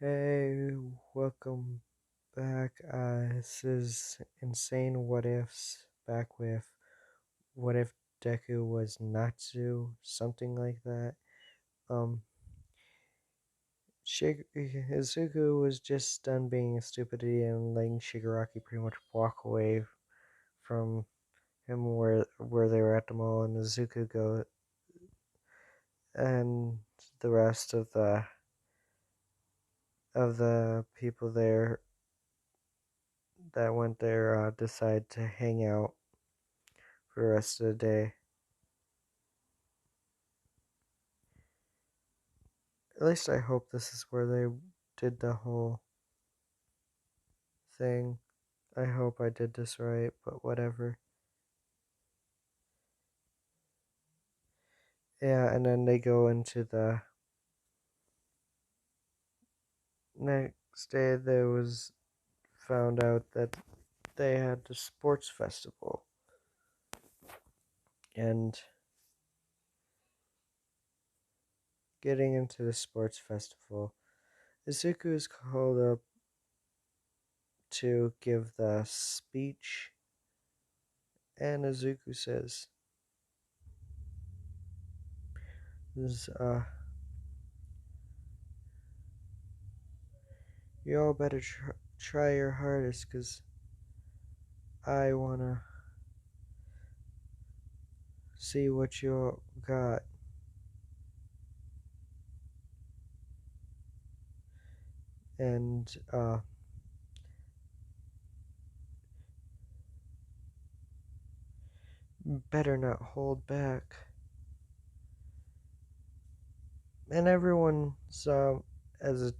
Hey, welcome back. This is Insane What Ifs, back with what if Deku was Natsu, something like that. Um, Izuku was just done being a stupid idiot and letting Shigaraki pretty much walk away from him where they were at the mall, and Izuku go and the rest of the people there that went there decide to hang out for the rest of the day. At least I hope this is where they did the whole thing. I hope I did this right, but whatever. Yeah, and then they go into the next day. There was found out that they had the sports festival, and getting into the sports festival, Izuku is called up to give the speech, and Izuku says, "Is you all better try your hardest, 'cause I wanna see what you got." And better not hold back. And everyone saw as a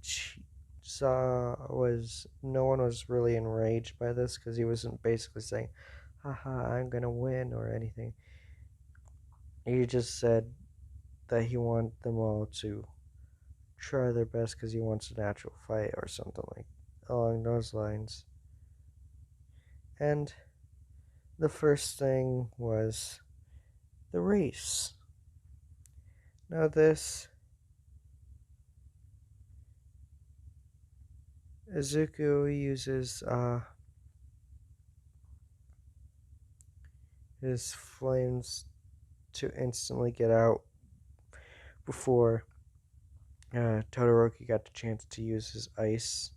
saw was no one was really enraged by this because he wasn't basically saying, "Haha, I'm gonna win" or anything. He just said that he wanted them all to try their best because he wants a natural fight or something like along those lines. And the first thing was the race. Now this Izuku uses his flames to instantly get out before Todoroki got the chance to use his ice,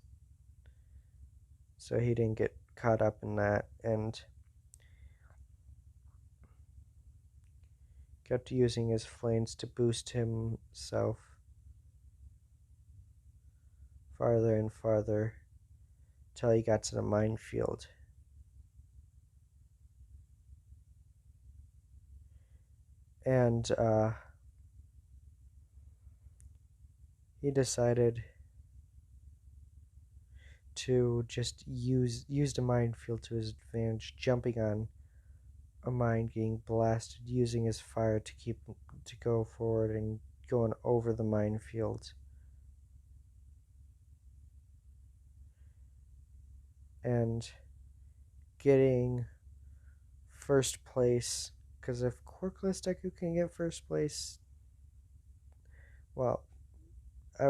so he didn't get caught up in that and kept using his flames to boost himself farther and farther till he got to the minefield. And he decided to just use the minefield to his advantage, jumping on a mine, getting blasted, using his fire to go forward and going over the minefield. And getting first place, because if Quirkless Deku can get first place, well, I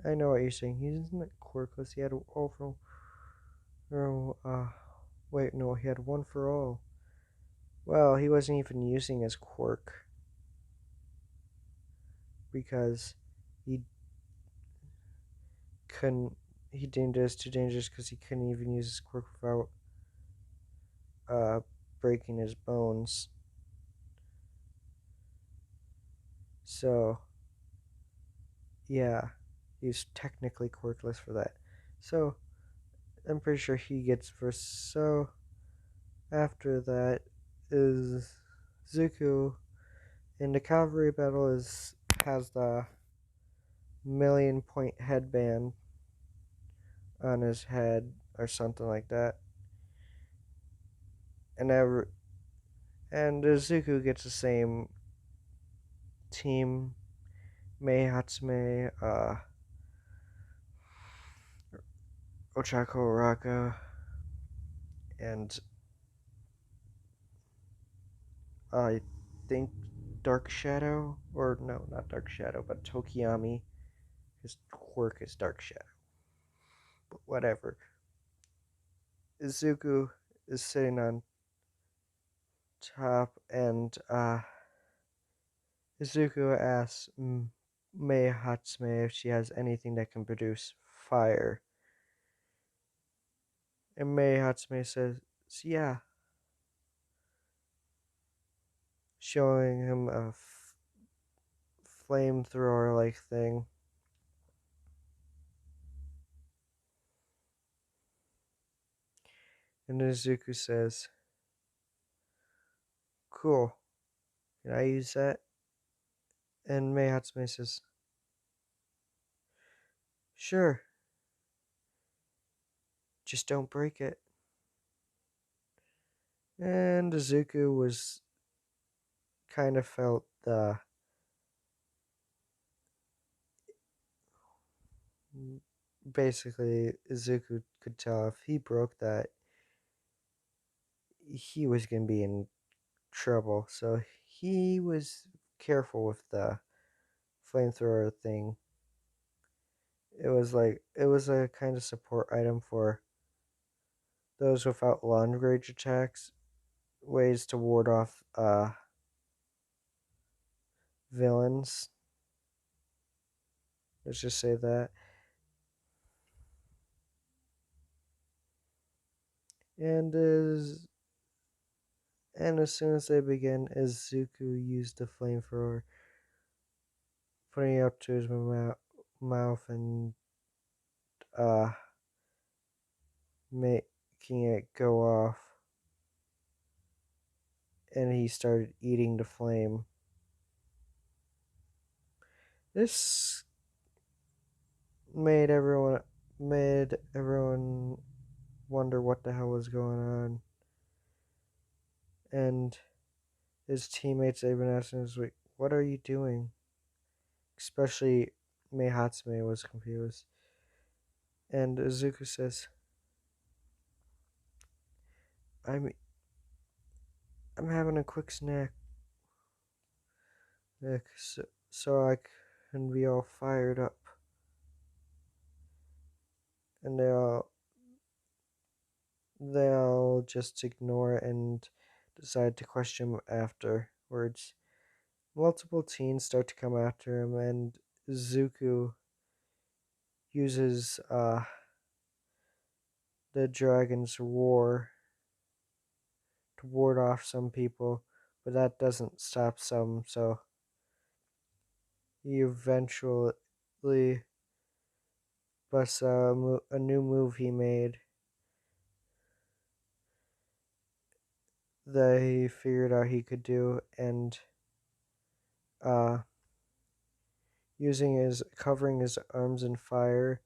I know what you're saying. He isn't quirkless. He had over. Wait, no, he had one for all. Well, he wasn't even using his quirk because he couldn't. He deemed it as too dangerous because he couldn't even use his quirk without uh breaking his bones. So yeah, he's technically quirkless for that. So I'm pretty sure he gets first. So after that is Zuko, and the cavalry battle has the million-point headband on his head or something like that, and Zuko gets the same team. Mei Hatsume, Ochako Raka, and I think Dark Shadow, or no, not Dark Shadow, but Tokiyami, His quirk is Dark Shadow. But whatever. Izuku is sitting on top, and Izuku asks Mei Hatsume if she has anything that can produce fire. And Mei Hatsume says, yeah, showing him a flamethrower like thing. And Izuku says, cool, can I use that? And Mei Hatsume says, sure, just don't break it. And Izuku was kind of felt the basically Izuku could tell if he broke that he was gonna be in trouble. So he was careful with the flamethrower thing. It was a kind of support item for those without long range attacks, ways to ward off villains. Let's just say that. And as soon as they begin, Izuku used the flamethrower, putting it up to his mouth and uh making it go off, and he started eating the flame. This made everyone wonder what the hell was going on, and his teammates even asked him, like, "What are you doing?" Especially Mei Hatsume was confused, and Izuku says, "I'm I'm having a quick snack, so I can be all fired up." And they'll just ignore it and decide to question him afterwards. Multiple teens start to come after him, and Zuko uses the dragon's roar to ward off some people, but that doesn't stop some, so he eventually busts a new move he made that he figured out he could do, and uh, covering his arms in fire,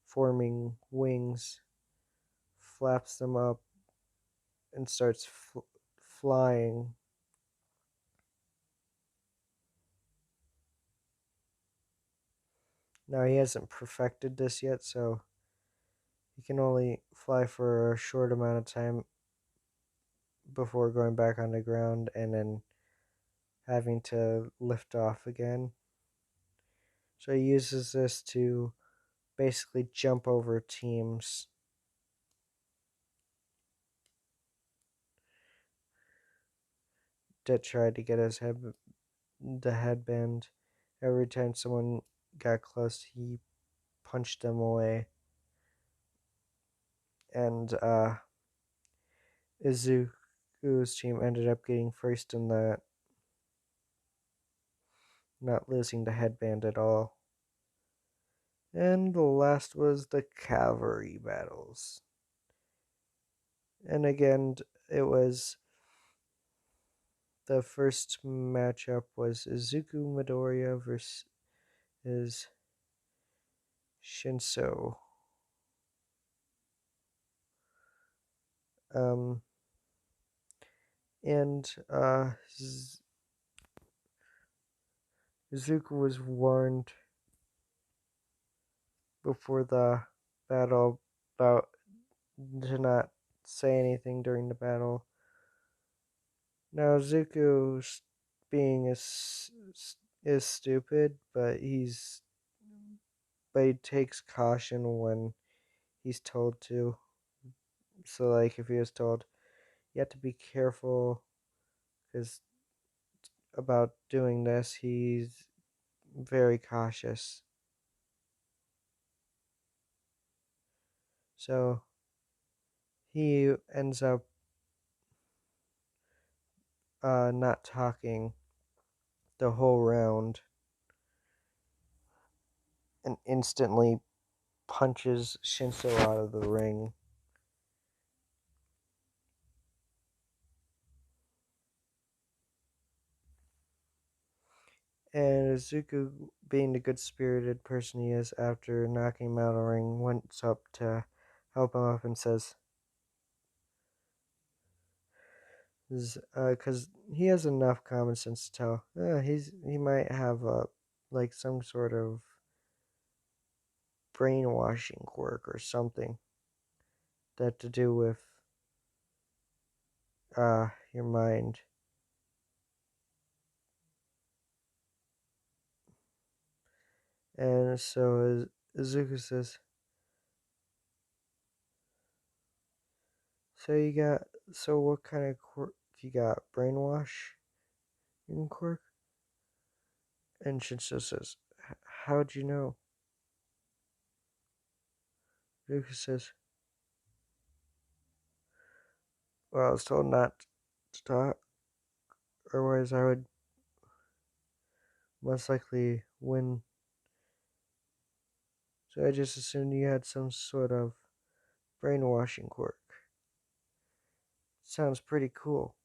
forming wings, flaps them up, and starts flying. Now he hasn't perfected this yet, so he can only fly for a short amount of time before going back on the ground and then having to lift off again. So he uses this to basically jump over teams that tried to get the headband. Every time someone got close, he punched them away. And Izuku's team ended up getting first in that, not losing the headband at all. And the last was the cavalry battles. And again, it was the first matchup was Izuku Midoriya versus Shinso. Um, and Izuku was warned before the battle about to not say anything during the battle. Now Zuko's being is stupid, but he's but he takes caution when he's told to. So, like, if he was told, you have to be careful because about doing this, he's very cautious. So, he ends up not talking the whole round and instantly punches Shinso out of the ring. And Izuku, being the good spirited person he is, after knocking him out of the ring, went up to help him up and says, because he has enough common sense to tell, he might have like some sort of brainwashing quirk or something that to do with your mind. And so Izuku says, so you got, so what kind of quirk you got? Brainwash in quirk? And Shinso says, how'd you know? Izuku says, well, I was told not to talk, otherwise I would most likely win. So I just assumed you had some sort of brainwashing quirk. Sounds pretty cool.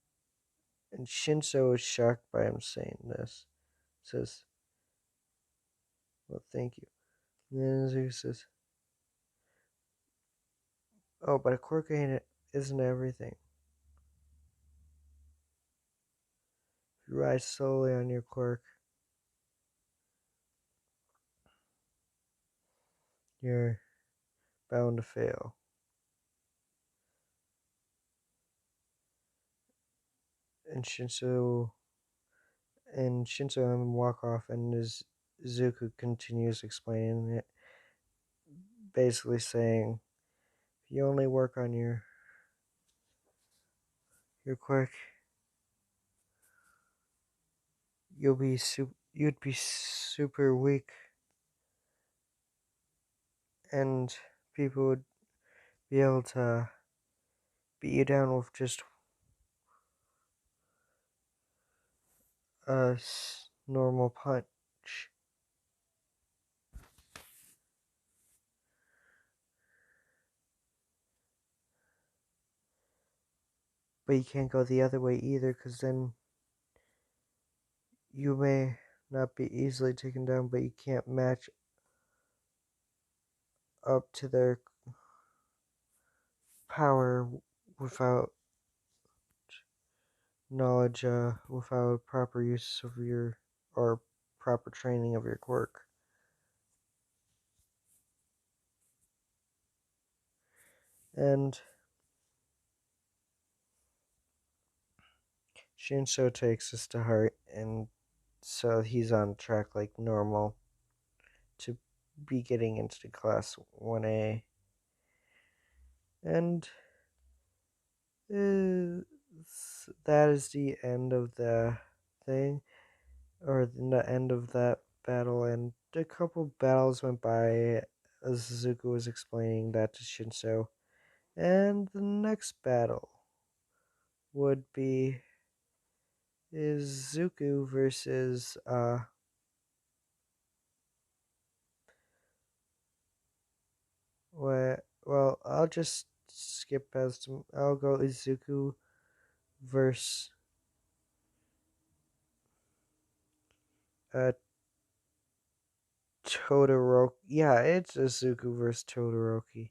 And Shinso is shocked by him saying this. Says, well, thank you. And then Izuku says, oh, but a quirk isn't everything. If you rely solely on your quirk, you're bound to fail. And Shinso and him walk off, and Izuku continues explaining it, basically saying, if you only work on your quirk, you'd be super weak, and people would be able to beat you down with just a normal punch. But you can't go the other way either, because then you may not be easily taken down, but you can't match up to their power without knowledge, without proper use of your, or proper training of your quirk. And Shinso takes this to heart, and so he's on track like normal to be getting into class 1A. And that is the end of the thing, or the end of that battle. And a couple battles went by as Suzuka was explaining that to Shinso. And the next battle would be Izuku versus well, I'll just skip past him. I'll go Izuku versus uh Todoroki. Yeah, it's Izuku versus Todoroki.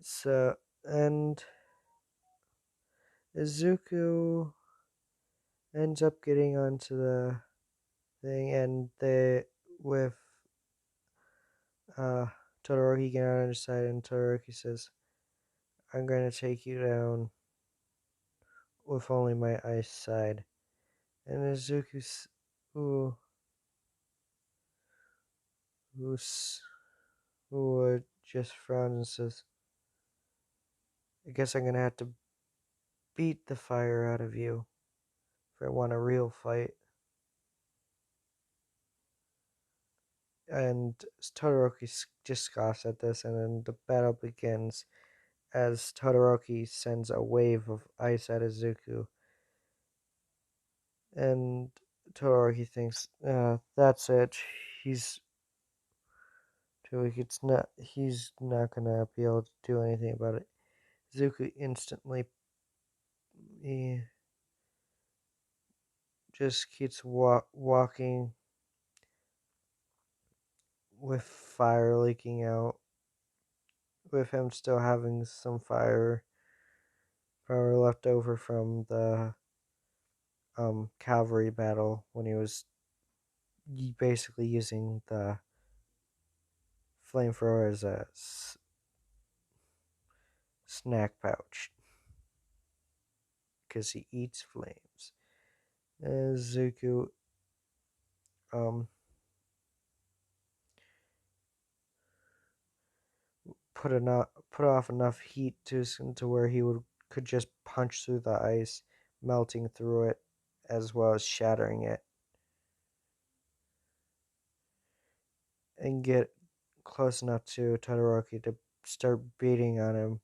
So, and Izuku ends up getting onto the thing, and they with uh Todoroki getting on his side, and Todoroki says, "I'm going to take you down with only my ice side." And Izuku's, ooh, who just frowns and says, I guess I'm gonna have to beat the fire out of you if I want a real fight. And Todoroki just scoffs at this, and then the battle begins as Todoroki sends a wave of ice at Izuku. And Todoroki thinks, that's it. He's too weak. He's not gonna be able to do anything about it. Izuku instantly, he just keeps walking with fire leaking out, with him still having some fire power left over from the cavalry battle when he was basically using the flamethrower as a snack pouch because he eats flames. Zuko um put off enough heat to where he could just punch through the ice, melting through it as well as shattering it, and get close enough to Todoroki to start beating on him.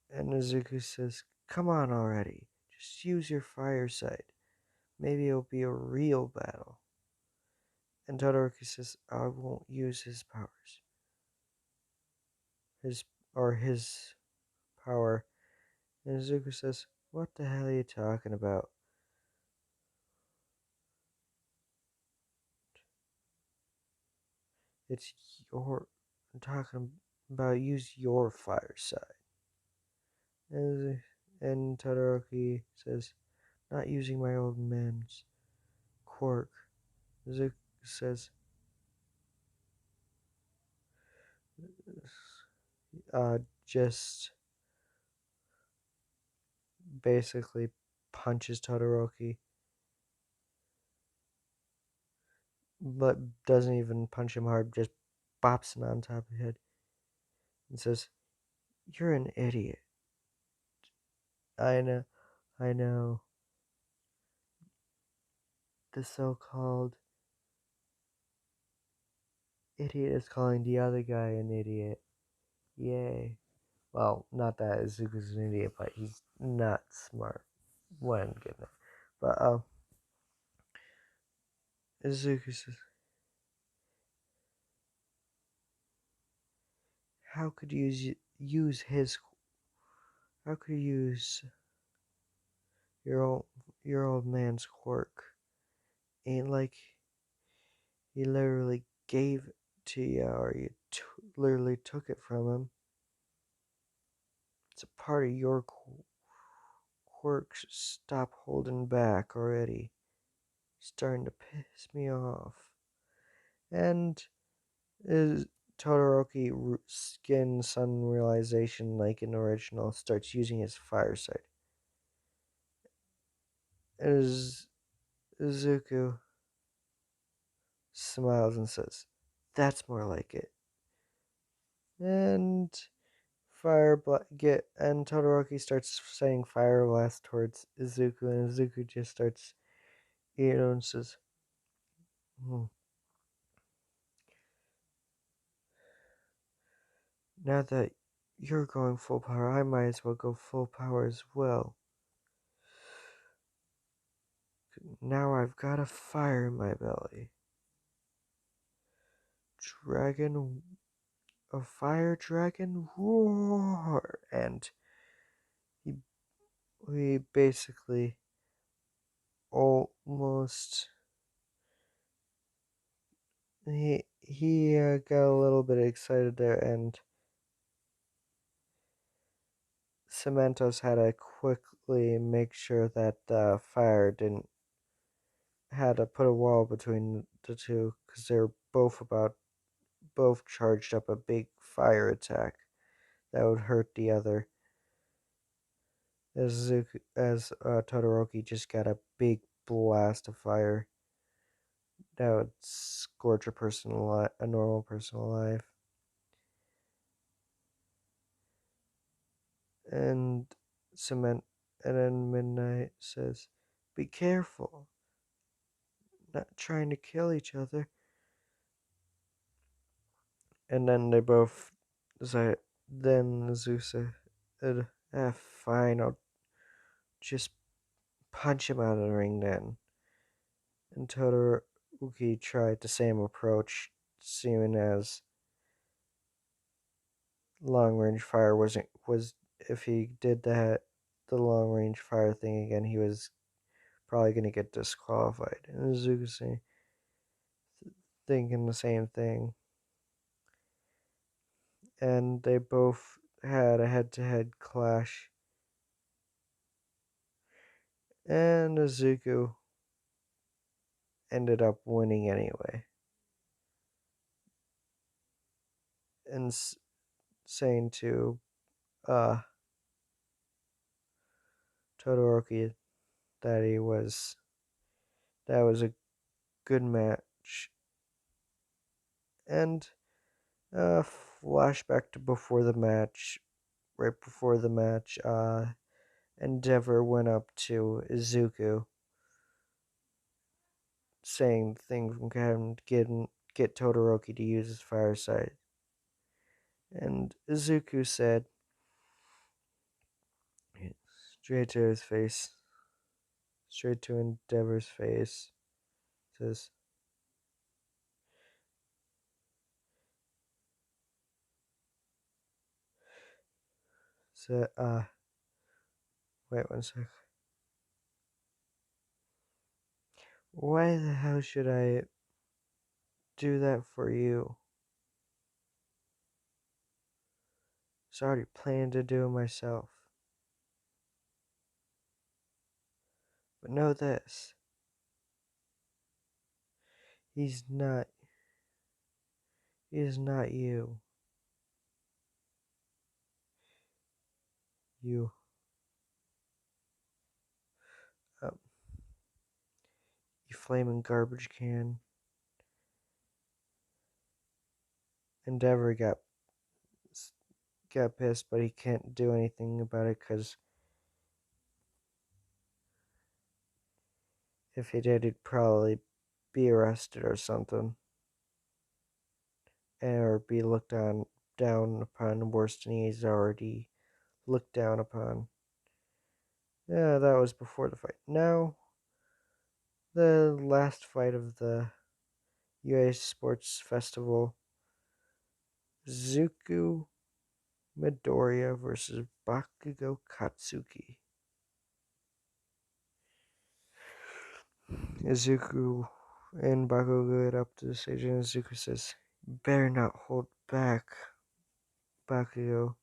And Izuku says, "Come on already. Just use your fire side. Maybe it'll be a real battle." And Todoroki says, "I won't use his powers. His his power." And Izuku says, "What the hell are you talking about? It's your I'm talking about use your fire side." And, and Todoroki says, "Not using my old man's quirk." Izuku says, uh, just basically punches Todoroki, but doesn't even punch him hard, just bops him on top of the head and says, "You're an idiot." I know, I know. The so-called idiot is calling the other guy an idiot. Yay. Well, not that Izuku's an idiot, but he's not smart when getting it. But, Izuku says, how could you use his, how could you use your old, your old man's quirk? Ain't like he literally gave it to you or you literally took it from him. It's a part of your quirk. Stop holding back already. Starting to piss me off. And is Todoroki skin sun realization like in the original starts using his fire side. As Izuku smiles and says, "That's more like it." And and Todoroki starts saying fire blast towards Izuku, and Izuku just starts eating and says, "Hmm. Now that you're going full power, I might as well go full power as well. Now I've got a fire in my belly. Dragon, a fire dragon, roar!" And he, he basically almost, he got a little bit excited there, and Cementos had to quickly make sure that the fire didn't had to put a wall between the two because they're both charged up a big fire attack that would hurt the other. Todoroki just got a big blast of fire that would scorch a normal person alive. And cement, and then Midnight says, "Be careful, not trying to kill each other." And then they both decide. Then Zeus said, fine, I'll just punch him out of the ring then." And Todoroki tried the same approach, seeing as long range fire was if he did the long range fire thing again, he was probably gonna get disqualified. And Zeus thinking the same thing. And they both had a head-to-head clash. And Izuku ended up winning anyway. And saying to uh, Todoroki that that was a good match. And flashback to before the match. Right before the match, Endeavor went up to Izuku, saying things from him get Todoroki to use his fire sight. And Izuku said, straight to his face, straight to Endeavor's face, says, "So, wait one sec. Why the hell should I do that for you? I already planned to do it myself. But know this, he's not, he is not you. You, um, you flaming garbage can." Endeavor got pissed, but he can't do anything about it because if he did, he'd probably be arrested or something, or be looked down upon worse than he's already looked down upon. Yeah, that was before the fight. Now, the last fight of the UA Sports Festival, Zuku Midoriya versus Bakugo Katsuki. Izuku and Bakugo get up to the stage, and Izuku says, "Better not hold back, Bakugo."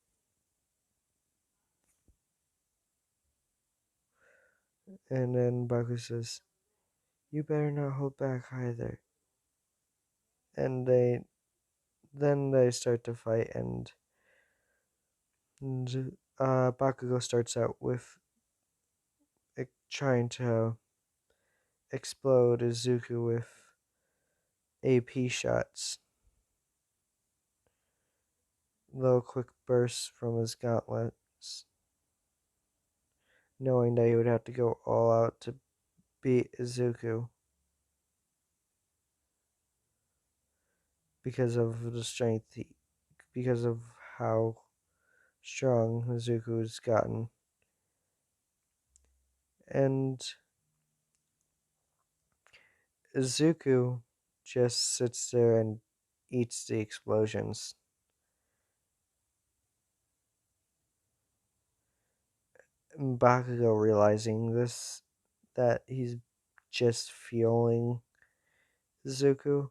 And then Bakugo says, "You better not hold back either." And they start to fight, and Bakugo starts out with trying to explode Izuku with AP shots, little quick bursts from his gauntlets, knowing that he would have to go all out to beat Izuku because of the strength, because of how strong Izuku's gotten. And Izuku just sits there and eats the explosions. And Bakugo, realizing this, that he's just fueling Izuku,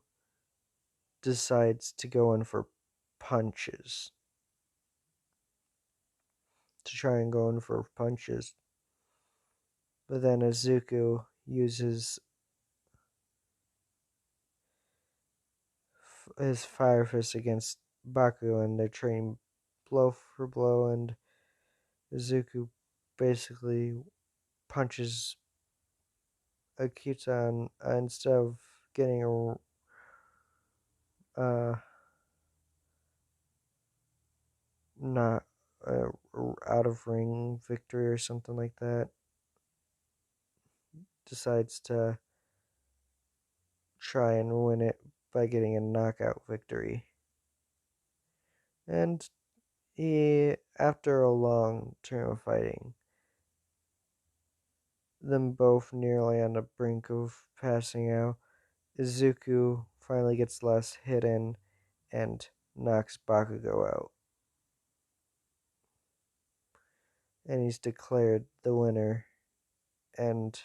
decides to go in for punches. To try and go in for punches. But then Izuku uses his fire fist against Bakugo, and they're trading blow for blow, and Izuku basically punches Akita instead of getting a not a out of ring victory or something like that. Decides to try and win it by getting a knockout victory. And after a long term of fighting, them both nearly on the brink of passing out, Izuku finally gets last hit in and knocks Bakugo out. And he's declared the winner and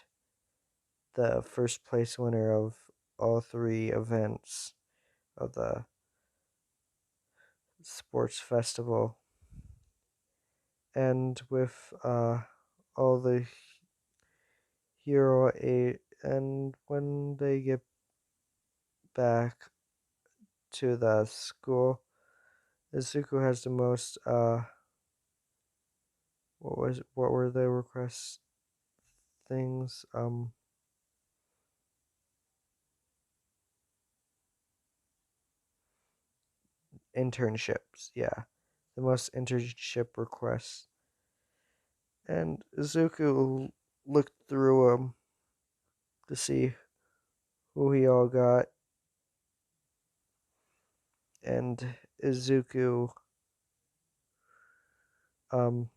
the first place winner of all three events of the sports festival. And with all the hero eight, and when they get back to the school, Izuku has the most what were the request things? Internships, yeah. The most internship requests. And Izuku looked through them to see who he all got. And Izuku um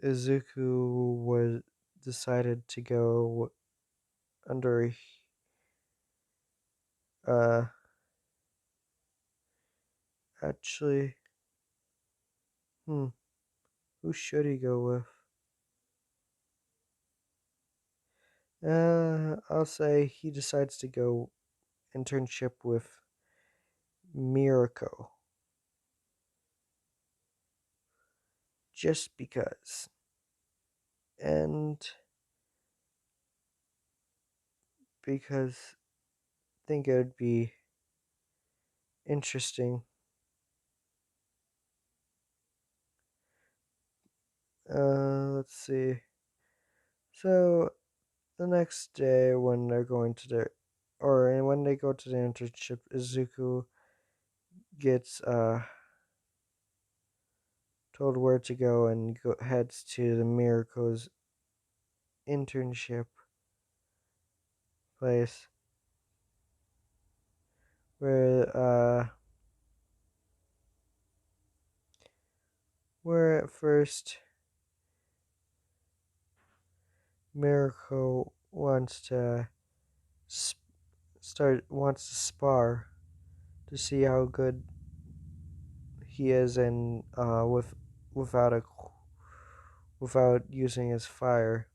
Izuku was decided to go under uh actually who should he go with? I'll say he decides to go internship with Mirako. Just because. And because I think it would be interesting. Let's see. So the next day when they're going to the or when they go to the internship, Izuku gets told where to go and heads to the Miracle's internship place where at first Miracle wants to wants to spar to see how good he is in without a without using his fire.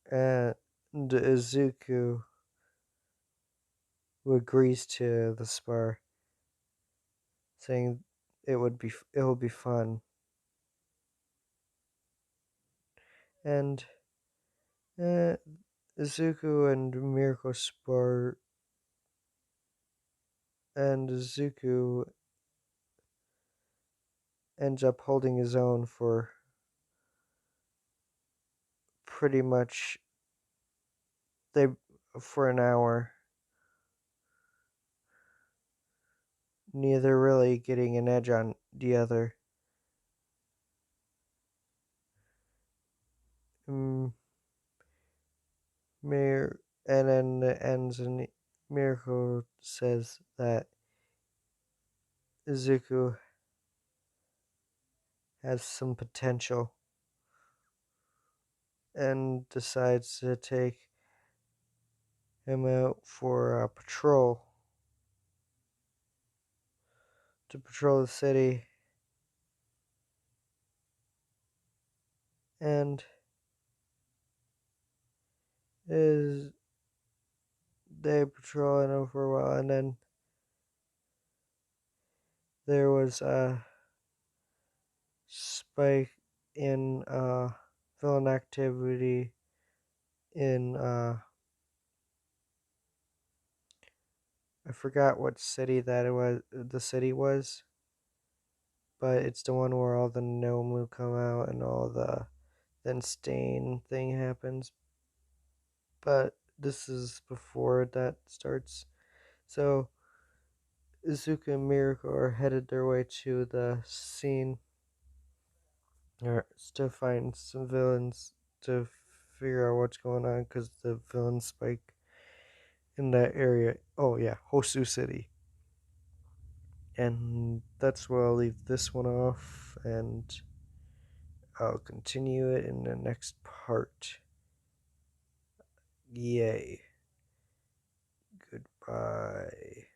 And Izuku agrees to the spar, saying it will be fun. And uh, Izuku and Miracle spar, and Izuku ends up holding his own for pretty much they for an hour, neither really getting an edge on the other. Mm, and then it ends and Miracle says that Izuku has some potential and decides to take him out for a patrol to patrol the city. And is they patrolling him for a while, and then there was a spike in villain activity in I forgot what city that it was. The city was, but it's the one where all the Nomu come out and all the then stain thing happens. But this is before that starts. So Izuka and Mirko are headed their way to the scene or to find some villains to figure out what's going on because the villain spike in that area. Oh yeah, Hosu City. And that's where I'll leave this one off, and I'll continue it in the next part. Yay. Goodbye.